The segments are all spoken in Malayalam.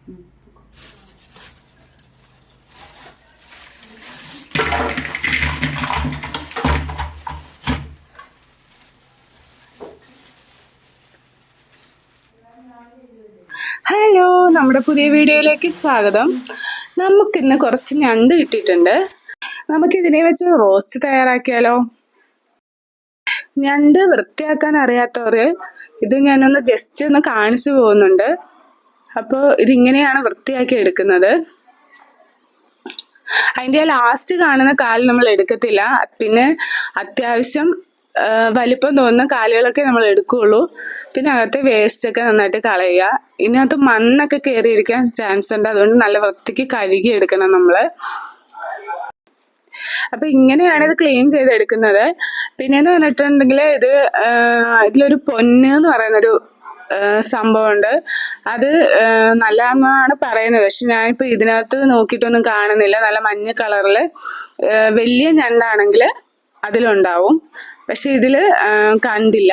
ഹലോ, നമ്മുടെ പുതിയ വീഡിയോയിലേക്ക് സ്വാഗതം. നമുക്കിന്ന് കുറച്ച് ഞണ്ട് കിട്ടിയിട്ടുണ്ട്. നമുക്കിതിനെ വെച്ച് റോസ്റ്റ് തയ്യാറാക്കിയാലോ? ഞണ്ട് വൃത്തിയാക്കാൻ അറിയാത്തവര് ഇത് ഞാനൊന്ന് ജസ്റ്റ് ഒന്ന് കാണിച്ചു പോകുന്നുണ്ട്. അപ്പോൾ ഇതിങ്ങനെയാണ് വൃത്തിയാക്കി എടുക്കുന്നത്. അതിൻ്റെ ലാസ്റ്റ് കാണുന്ന കാല് നമ്മൾ എടുക്കത്തില്ല. പിന്നെ അത്യാവശ്യം വലിപ്പം തോന്നുന്ന കാലുകളൊക്കെ നമ്മൾ എടുക്കുകയുള്ളൂ. പിന്നെ അകത്തെ വേസ്റ്റൊക്കെ നന്നായിട്ട് കളയുക. ഇതിനകത്ത് മണ്ണൊക്കെ കയറിയിരിക്കാൻ ചാൻസ് ഉണ്ട്. അതുകൊണ്ട് നല്ല വൃത്തിക്ക് കഴുകി എടുക്കണം നമ്മൾ. അപ്പൊ ഇങ്ങനെയാണ് ഇത് ക്ലീൻ ചെയ്തെടുക്കുന്നത്. പിന്നെന്ന് പറഞ്ഞിട്ടുണ്ടെങ്കിൽ ഇതിലൊരു പൊന്ന് എന്ന് പറയുന്നൊരു സംഭവമുണ്ട്. അത് നല്ലതെന്നാണ് പറയുന്നത്. പക്ഷെ ഞാനിപ്പോൾ ഇതിനകത്ത് നോക്കിയിട്ടൊന്നും കാണുന്നില്ല. നല്ല മഞ്ഞ കളറിൽ വലിയ ഞണ്ടാണെങ്കിൽ അതിലുണ്ടാവും, പക്ഷെ ഇതിൽ കണ്ടില്ല.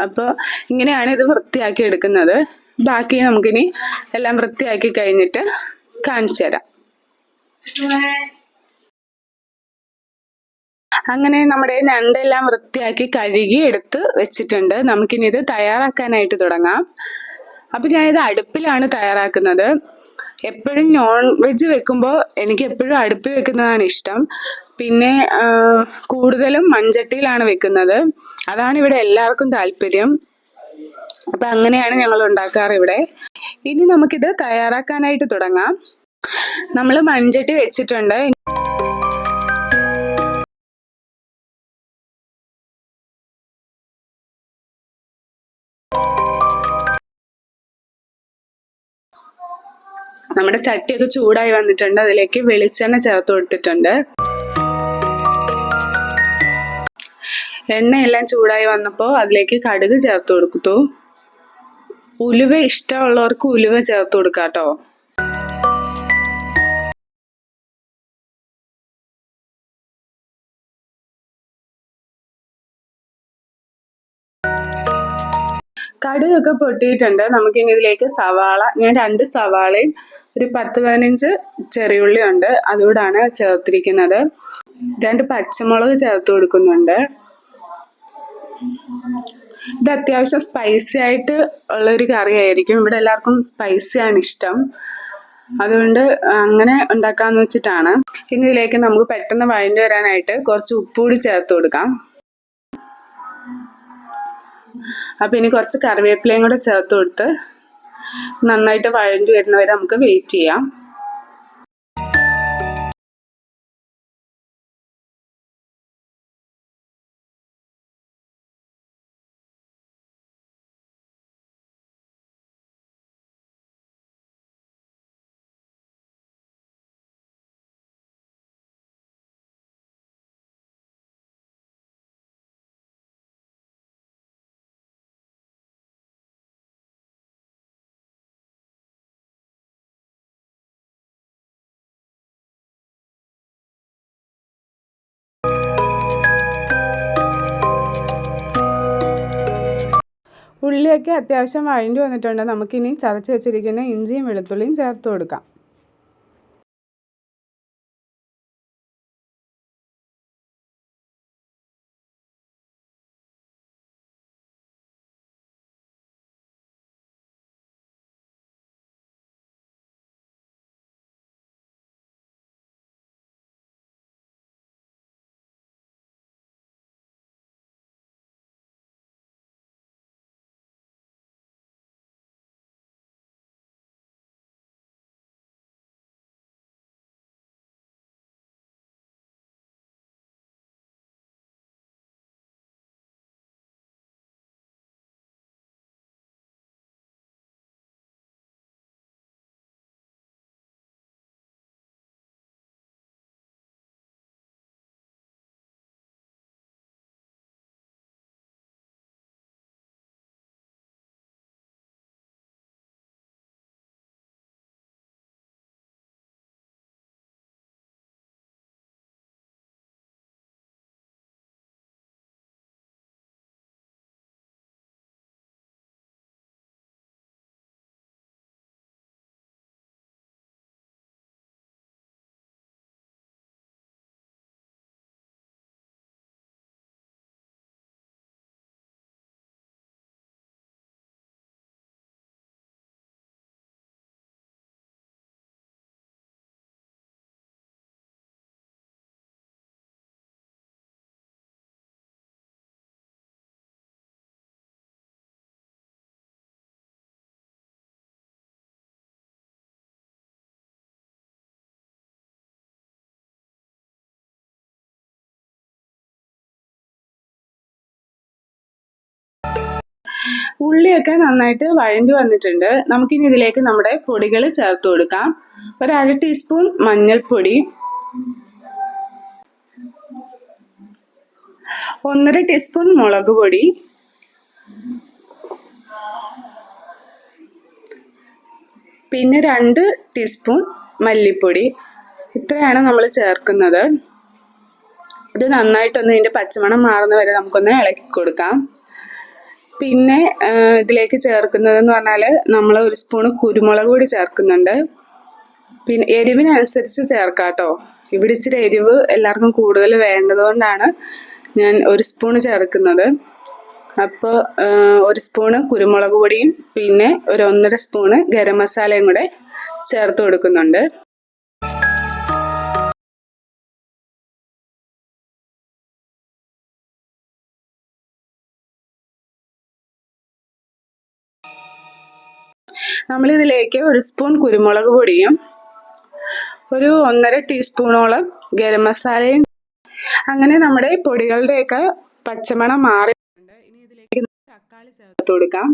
അപ്പോൾ ഇങ്ങനെയാണ് ഇത് വൃത്തിയാക്കി എടുക്കുന്നത്. ബാക്കി നമുക്കിനി എല്ലാം വൃത്തിയാക്കി കഴിഞ്ഞിട്ട് കാണിച്ചു തരാം. അങ്ങനെ നമ്മുടെ ഞണ്ടെല്ലാം വൃത്തിയാക്കി കഴുകി എടുത്ത് വെച്ചിട്ടുണ്ട്. നമുക്കിനി ഇത് തയ്യാറാക്കാനായിട്ട് തുടങ്ങാം. അപ്പം ഞാനിത് അടുപ്പിലാണ് തയ്യാറാക്കുന്നത്. എപ്പോഴും നോൺ വെജ് വെക്കുമ്പോൾ എനിക്ക് എപ്പോഴും അടുപ്പിൽ വെക്കുന്നതാണ് ഇഷ്ടം. പിന്നെ കൂടുതലും മൺചട്ടിയിലാണ് വെക്കുന്നത്. അതാണ് ഇവിടെ എല്ലാവർക്കും താല്പര്യം. അപ്പം അങ്ങനെയാണ് ഞങ്ങൾ ഉണ്ടാക്കാറ് ഇവിടെ. ഇനി നമുക്കിത് തയ്യാറാക്കാനായിട്ട് തുടങ്ങാം. നമ്മൾ മൺചട്ടി വെച്ചിട്ടുണ്ട്. നമ്മുടെ ചട്ടിയൊക്കെ ചൂടായി വന്നിട്ടുണ്ട്. അതിലേക്ക് വെളിച്ചെണ്ണ ചേർത്ത് കൊടുത്തിട്ടുണ്ട്. എണ്ണയെല്ലാം ചൂടായി വന്നപ്പോൾ അതിലേക്ക് കടുക് ചേർത്ത് കൊടുത്തു. ഉലുവ ഇഷ്ടമുള്ളവർക്ക് ഉലുവ ചേർത്ത് കൊടുക്കാം കേട്ടോ. കടുകൊക്കെ പൊട്ടിയിട്ടുണ്ട്. നമുക്കിനി ഇതിലേക്ക് സവാള, ഞാൻ 2 സവാളയും ഒരു 10-15 ചെറിയുള്ളി ഉണ്ട്, അതുകൂടാണ് ചേർത്തിരിക്കുന്നത്. 2 പച്ചമുളക് ചേർത്ത് കൊടുക്കുന്നുണ്ട്. ഇത് അത്യാവശ്യം സ്പൈസി ആയിട്ട് ഉള്ളൊരു കറിയായിരിക്കും. ഇവിടെ എല്ലാവർക്കും സ്പൈസിയാണ് ഇഷ്ടം. അതുകൊണ്ട് അങ്ങനെ ഉണ്ടാക്കാമെന്ന് വെച്ചിട്ടാണ്. ഇനി ഇതിലേക്ക് നമുക്ക് പെട്ടെന്ന് വഴണ്ടി വരാനായിട്ട് കുറച്ച് ഉപ്പുകൂടി ചേർത്ത് കൊടുക്കാം. അപ്പം ഇനി കുറച്ച് കറിവേപ്പിലയും കൂടെ ചേർത്ത് കൊടുത്ത് നന്നായിട്ട് വഴണ്ടി വരുന്നവരെ നമുക്ക് വെയിറ്റ് ചെയ്യാം. ഉള്ളിയൊക്കെ അത്യാവശ്യം വഴണ്ടി വന്നിട്ടുണ്ട്. നമുക്കിനി ചതച്ച് വെച്ചിരിക്കുന്ന ഇഞ്ചിയും വെളുത്തുള്ളിയും ചേർത്ത് കൊടുക്കാം. ഉള്ളിയൊക്കെ നന്നായിട്ട് വഴണ്ടി വന്നിട്ടുണ്ട്. നമുക്കിനി ഇതിലേക്ക് നമ്മുടെ പൊടികൾ ചേർത്ത് കൊടുക്കാം. ഒരു 1/2 ടീസ്പൂൺ മഞ്ഞൾപ്പൊടി, 1/2 ടീസ്പൂൺ മുളക് പൊടി, പിന്നെ 2 ടീസ്പൂൺ മല്ലിപ്പൊടി. ഇത്രയാണ് നമ്മൾ ചേർക്കുന്നത്. ഇത് നന്നായിട്ടൊന്ന് ഇതിൻ്റെ പച്ചമണം മാറുന്ന വരെ നമുക്കൊന്ന് ഇളക്കി കൊടുക്കാം. പിന്നെ ഇതിലേക്ക് ചേർക്കുന്നതെന്ന് പറഞ്ഞാൽ നമ്മൾ 1 സ്പൂൺ കുരുമുളക് പൊടി ചേർക്കുന്നുണ്ട്. പിന്നെ എരിവിനനുസരിച്ച് ചേർക്കാം കേട്ടോ. ഇവിടെ ഇച്ചിരി എരിവ് എല്ലാവർക്കും കൂടുതൽ വേണ്ടതുകൊണ്ടാണ് ഞാൻ 1 സ്പൂൺ ചേർക്കുന്നത്. അപ്പോൾ 1 സ്പൂണ് കുരുമുളക് പൊടിയും പിന്നെ ഒരു 1.5 സ്പൂണ് ഗരം മസാലയും കൂടെ ചേർത്ത് കൊടുക്കുന്നുണ്ട്. നമ്മളിതിലേക്ക് 1 സ്പൂൺ കുരുമുളക് പൊടിയും ഒരു 1.5 ടീസ്പൂണോളം ഗരം മസാലയും. അങ്ങനെ നമ്മുടെ പൊടികളുടെയൊക്കെ പച്ചമണം മാറിയിട്ടുണ്ട്. ഇനി ഇതിലേക്ക് തക്കാളി ചേർത്ത് കൊടുക്കാം.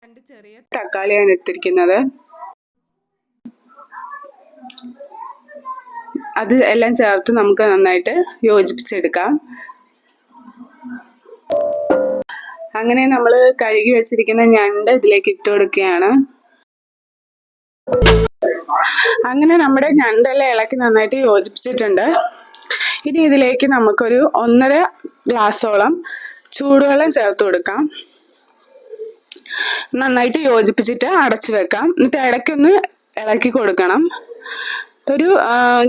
2 ചെറിയ തക്കാളിയാണ് എടുത്തിരിക്കുന്നത്. അത് എല്ലാം ചേർത്ത് നമുക്ക് നന്നായിട്ട് യോജിപ്പിച്ചെടുക്കാം. അങ്ങനെ നമ്മൾ കഴുകി വെച്ചിരിക്കുന്ന ഞണ്ട് ഇതിലേക്ക് ഇട്ട് കൊടുക്കുകയാണ്. അങ്ങനെ നമ്മുടെ ഞണ്ടെല്ലാം ഇളക്കി നന്നായിട്ട് യോജിപ്പിച്ചിട്ടുണ്ട്. ഇനി ഇതിലേക്ക് നമുക്കൊരു 1.5 ഗ്ലാസോളം ചൂടുവെള്ളം ചേർത്ത് കൊടുക്കാം. നന്നായിട്ട് യോജിപ്പിച്ചിട്ട് അടച്ചു വെക്കാം. എന്നിട്ട് ഇടയ്ക്കൊന്ന് ഇളക്കി കൊടുക്കണം. ഒരു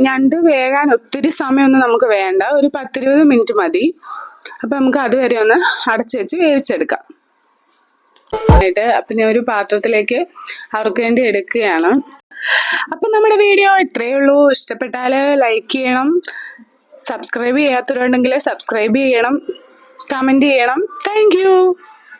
ഞണ്ട് വേകാൻ ഒത്തിരി സമയമൊന്നും നമുക്ക് വേണ്ട, ഒരു 10-20 മിനിറ്റ് മതി. അപ്പം നമുക്ക് അതുവരെ ഒന്ന് അടച്ചു വെച്ച് വേവിച്ചെടുക്കാം. അപ്പം ഞാൻ ഒരു പാത്രത്തിലേക്ക് അവർക്ക് വേണ്ടി എടുക്കുകയാണ്. അപ്പം നമ്മുടെ വീഡിയോ ഇത്രയേ ഉള്ളൂ. ഇഷ്ടപ്പെട്ടാൽ ലൈക്ക് ചെയ്യണം, സബ്സ്ക്രൈബ് ചെയ്യാത്തവരുണ്ടെങ്കിൽ സബ്സ്ക്രൈബ് ചെയ്യണം, കമൻറ്റ് ചെയ്യണം. Thank you.